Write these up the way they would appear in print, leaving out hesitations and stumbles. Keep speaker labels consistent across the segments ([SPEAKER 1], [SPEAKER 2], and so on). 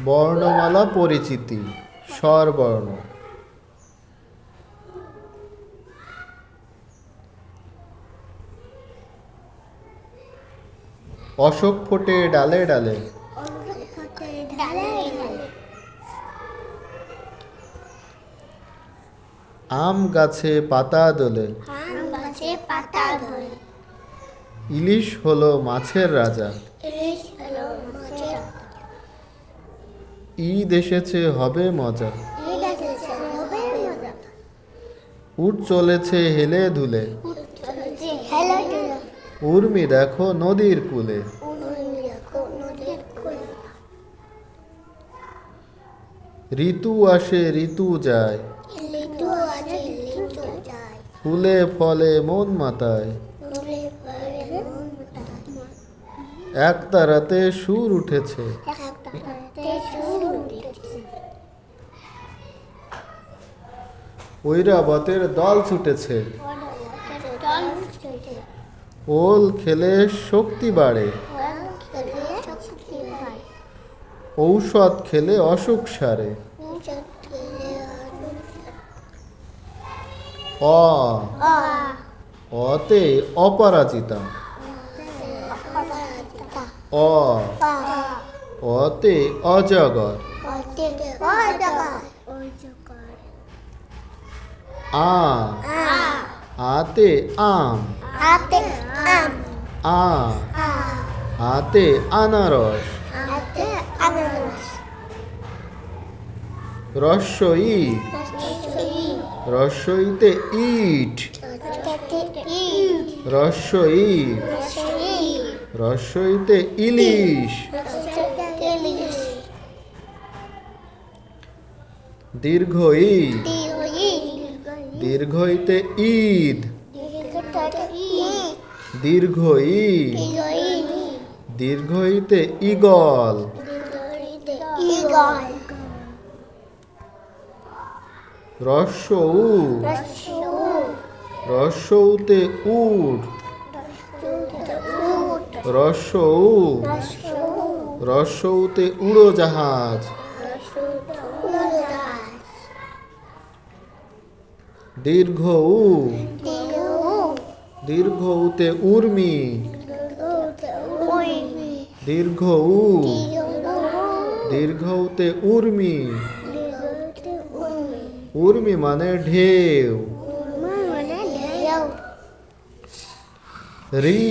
[SPEAKER 1] বর্ণমালা পরিচিতি স্বরবর্ণ। অশোক ফোটে ডালে ডালে, আম গাছে পাতা দোলে, ইলিশ হলো মাছের রাজা, ঈদ এসেছে হবে মজা, উট চলেছে হেলে দুলে, উর্মি দেখো নদীর কূলে, ঋতু আসে ঋতু যায়, ফুলে ফলে মন মাতায়, এক তারাতে সুর উঠেছে, ঐরাবতের দল ছুটেছে, ওল খেলে শক্তি বাড়ে, ঔষধ খেলে অসুখ সারে। অ অতে অপরাজিতা, অ অতে অজগর, আ আতে আম, আ আতে আনারস, রস্বই রস্বইতে ইট, রস্বই রস্বইতে ইলিশ, দীর্ঘই দীর্ঘইতে ঈদ, দীর্ঘই দীর্ঘইতে ঈগল, রস্বউ রস্বউতে উট, রস্বউ রস্বউতে উড়োজাহাজ, দীর্ঘউ দীর্ঘউতে উর্মি, দীর্ঘউ দীর্ঘউতে উর্মি, উর্মি মানে ঢেউ, রি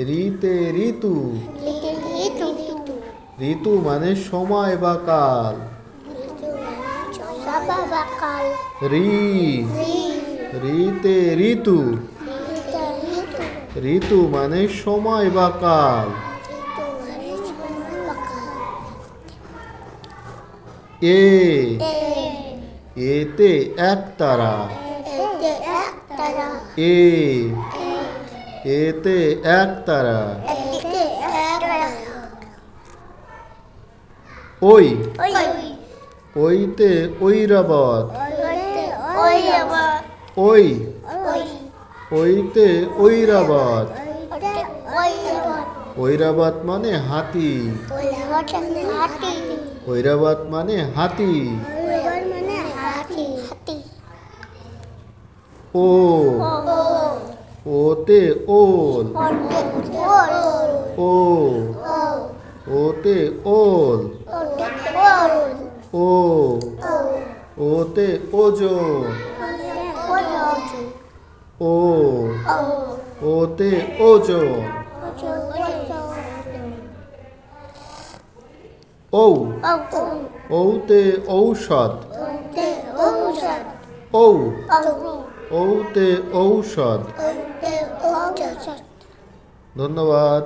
[SPEAKER 1] রিতে ঋতু, ঋতু মানে সময় বা কাল, রি রিতে ঋতু, ঋতু মানে সময় বা কাল। এ এতে একতারা, এ এতে একতারা, ওই ওইতে ঐরাবত, ওই ওইতে ঐরাবত, ঐরাবত মানে হাতি, ঐরাবত মানে হাতি। ও ওতে ওল, ও ওতে ওল, ও ওতে ওজন, ও ওতে ওজন, ঔ ঔতে ঔষধ, ঔ ঔতে ঔষধ। ধন্যবাদ।